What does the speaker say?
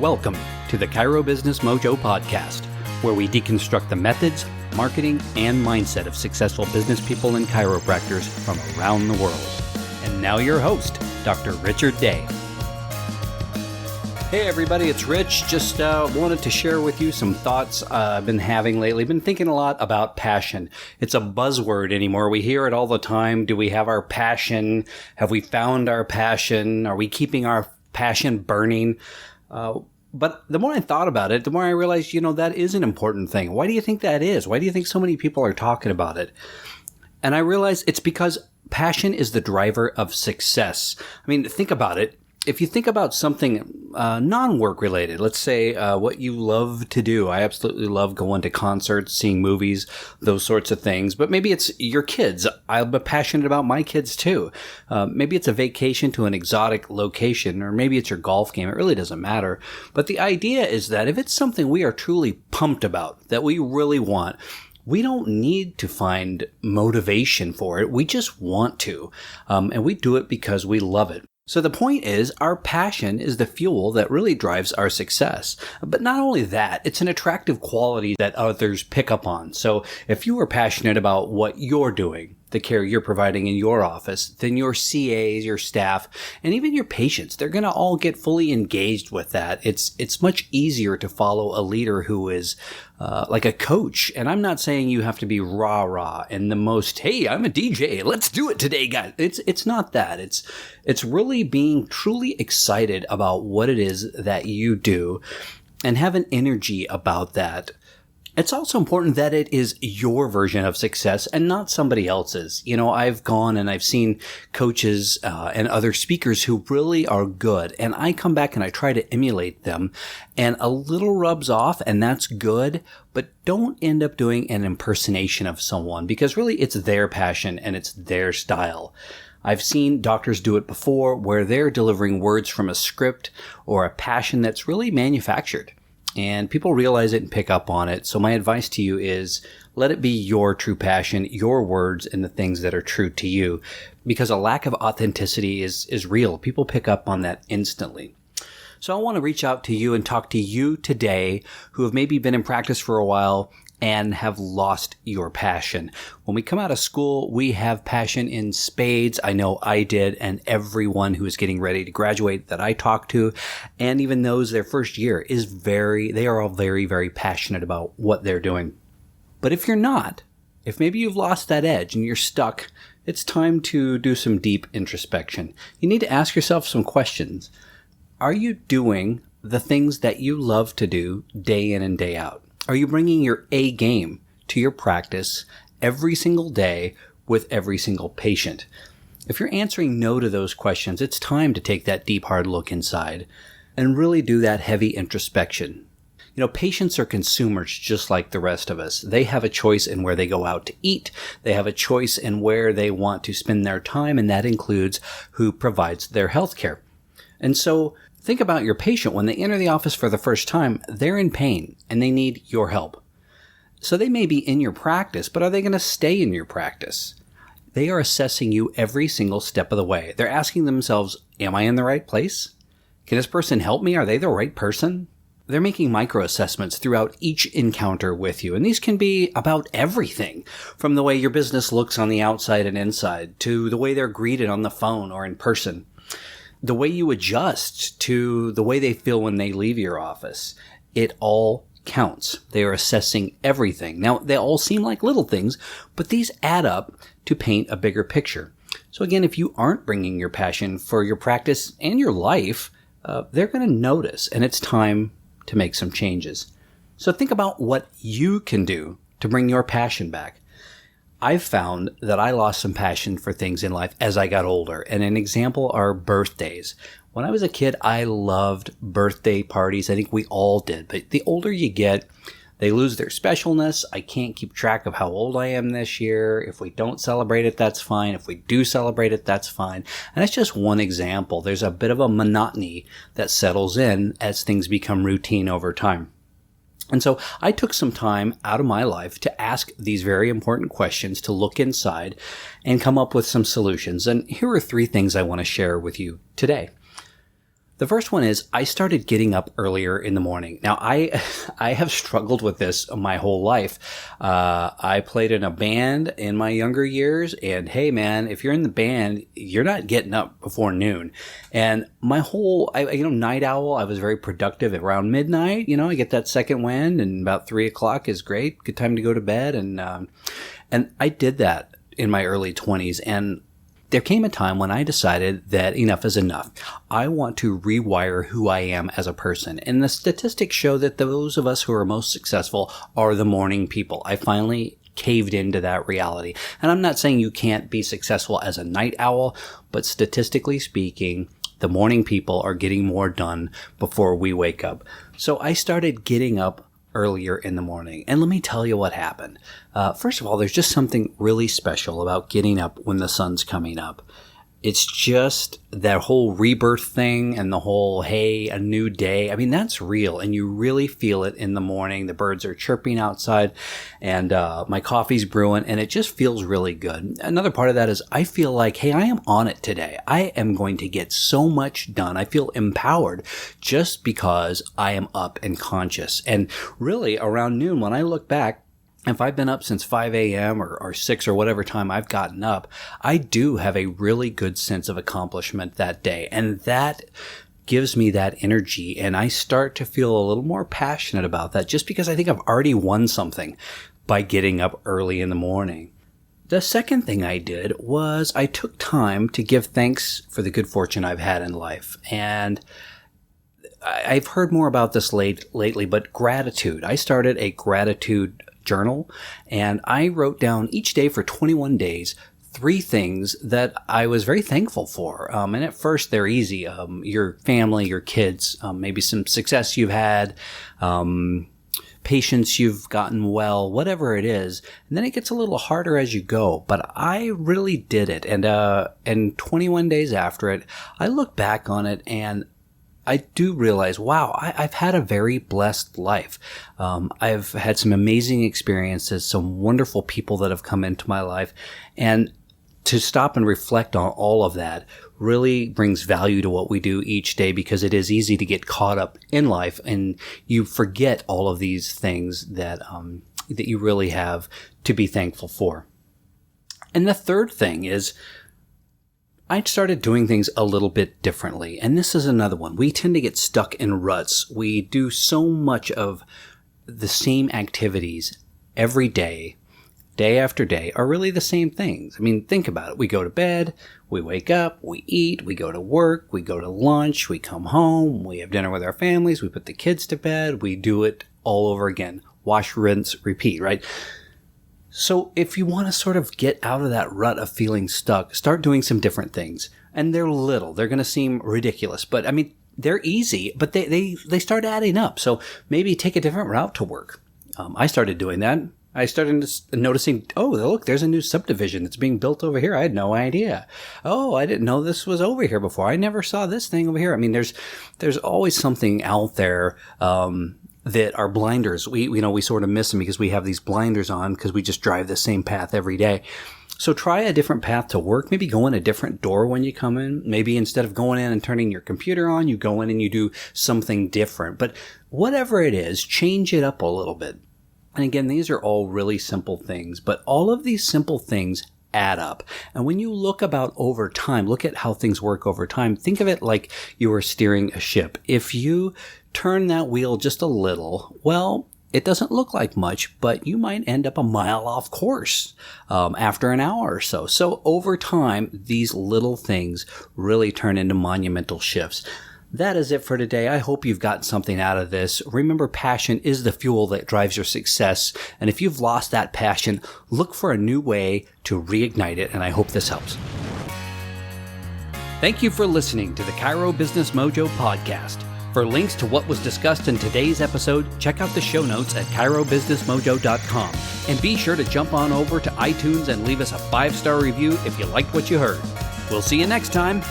Welcome to the Chiro Business Mojo podcast, where we deconstruct the methods, marketing, and mindset of successful business people and chiropractors from around the world. And now your host, Dr. Richard Day. Hey everybody, it's Rich. Just wanted to share with you some thoughts I've been having lately. Been thinking a lot about passion. It's a buzzword anymore. We hear it all the time. Do we have our passion? Have we found our passion? Are we keeping our passion burning? But the more I thought about it, the more I realized, that is an important thing. Why do you think that is? Why do you think so many people are talking about it? And I realized it's because passion is the driver of success. I mean, think about it. If you think about something non-work related, let's say what you love to do. I absolutely love going to concerts, seeing movies, those sorts of things. But maybe it's your kids. I'm passionate about my kids too. Maybe it's a vacation to an exotic location, or maybe it's your golf game. It really doesn't matter. But the idea is that if it's something we are truly pumped about, that we really want, we don't need to find motivation for it. We just want to. And we do it because we love it. So the point is, our passion is the fuel that really drives our success. But not only that, it's an attractive quality that others pick up on. So if you are passionate about what you're doing, the care you're providing in your office, then your CAs, your staff, and even your patients, they're going to all get fully engaged with that. It's much easier to follow a leader who is like a coach. And I'm not saying you have to be rah-rah and the most, hey, I'm a DJ, let's do it today, guys. It's not that. It's really being truly excited about what it is that you do and have an energy about that. It's also important that it is your version of success and not somebody else's. I've gone and I've seen coaches and other speakers who really are good, and I come back and I try to emulate them, and a little rubs off, and that's good, but don't end up doing an impersonation of someone, because really it's their passion and it's their style. I've seen doctors do it before, where they're delivering words from a script or a passion that's really manufactured. And people realize it and pick up on it. So my advice to you is let it be your true passion, your words, and the things that are true to you, because a lack of authenticity is real. People pick up on that instantly. So I want to reach out to you and talk to you today who have maybe been in practice for a while and have lost your passion. When we come out of school, we have passion in spades. I know I did, and everyone who is getting ready to graduate that I talk to, and even those their first year, they are all very, very passionate about what they're doing. But if you're not, if maybe you've lost that edge and you're stuck, it's time to do some deep introspection. You need to ask yourself some questions. Are you doing the things that you love to do day in and day out? Are you bringing your A game to your practice every single day with every single patient? If you're answering no to those questions, it's time to take that deep, hard look inside and really do that heavy introspection. Patients are consumers just like the rest of us. They have a choice in where they go out to eat. They have a choice in where they want to spend their time, and that includes who provides their health care. And so think about your patient. When they enter the office for the first time, they're in pain and they need your help. So they may be in your practice, but are they going to stay in your practice? They are assessing you every single step of the way. They're asking themselves, am I in the right place? Can this person help me? Are they the right person? They're making micro assessments throughout each encounter with you. And these can be about everything, from the way your business looks on the outside and inside to the way they're greeted on the phone or in person. The way you adjust to the way they feel when they leave your office. It all counts. They are assessing everything. Now, they all seem like little things, but these add up to paint a bigger picture. So again, if you aren't bringing your passion for your practice and your life, they're going to notice, and it's time to make some changes. So think about what you can do to bring your passion back. I've found that I lost some passion for things in life as I got older. And an example are birthdays. When I was a kid, I loved birthday parties. I think we all did. But the older you get, they lose their specialness. I can't keep track of how old I am this year. If we don't celebrate it, that's fine. If we do celebrate it, that's fine. And that's just one example. There's a bit of a monotony that settles in as things become routine over time. And so I took some time out of my life to ask these very important questions, to look inside and come up with some solutions. And here are 3 things I want to share with you today. The first one is I started getting up earlier in the morning. Now, I have struggled with this my whole life. I played in a band in my younger years, and hey, man, if you're in the band, you're not getting up before noon. And my whole, night owl, I was very productive around midnight. I get that second wind, and about 3 o'clock is great. Good time to go to bed. And I did that in my early 20s, and there came a time when I decided that enough is enough. I want to rewire who I am as a person. And the statistics show that those of us who are most successful are the morning people. I finally caved into that reality. And I'm not saying you can't be successful as a night owl, but statistically speaking, the morning people are getting more done before we wake up. So I started getting up earlier in the morning. And let me tell you what happened. First of all, there's just something really special about getting up when the sun's coming up. It's just that whole rebirth thing and the whole, hey, a new day. I mean, that's real. And you really feel it in the morning. The birds are chirping outside and my coffee's brewing and it just feels really good. Another part of that is I feel like, hey, I am on it today. I am going to get so much done. I feel empowered just because I am up and conscious. And really around noon, when I look back, if I've been up since 5 a.m. or 6 or whatever time I've gotten up, I do have a really good sense of accomplishment that day. And that gives me that energy. And I start to feel a little more passionate about that just because I think I've already won something by getting up early in the morning. The second thing I did was I took time to give thanks for the good fortune I've had in life. And I've heard more about this lately, but gratitude. I started a gratitude journal, and I wrote down each day for 21 days 3 things that I was very thankful for. And at first, they're easy. Your family, your kids, maybe some success you've had, patients you've gotten well, whatever it is. And then it gets a little harder as you go. But I really did it. And 21 days after it, I look back on it and I do realize, wow, I've had a very blessed life. I've had some amazing experiences, some wonderful people that have come into my life. And to stop and reflect on all of that really brings value to what we do each day because it is easy to get caught up in life and you forget all of these things that you really have to be thankful for. And the third thing is, I started doing things a little bit differently. And this is another one. We tend to get stuck in ruts. We do so much of the same activities every day, day after day, are really the same things. I mean, think about it. We go to bed, we wake up, we eat, we go to work, we go to lunch, we come home, we have dinner with our families, we put the kids to bed, we do it all over again. Wash, rinse, repeat, right? So if you want to sort of get out of that rut of feeling stuck, start doing some different things. And they're little. They're going to seem ridiculous. But, I mean, they're easy, but they start adding up. So maybe take a different route to work. I started doing that. I started noticing, oh, look, there's a new subdivision that's being built over here. I had no idea. Oh, I didn't know this was over here before. I never saw this thing over here. I mean, there's always something out there that are blinders. We sort of miss them because we have these blinders on because we just drive the same path every day. So try a different path to work. Maybe go in a different door when you come in. Maybe instead of going in and turning your computer on, you go in and you do something different. But whatever it is, change it up a little bit. And again, these are all really simple things, but all of these simple things add up. And when you look about over time, look at how things work over time. Think of it like you are steering a ship. If you turn that wheel just a little, well, it doesn't look like much, but you might end up a mile off course after an hour or so. So over time, these little things really turn into monumental shifts. That is it for today. I hope you've gotten something out of this. Remember, passion is the fuel that drives your success. And if you've lost that passion, look for a new way to reignite it. And I hope this helps. Thank you for listening to the Cairo Business Mojo podcast. For links to what was discussed in today's episode, check out the show notes at CairoBusinessMojo.com. And be sure to jump on over to iTunes and leave us a 5-star review if you liked what you heard. We'll see you next time.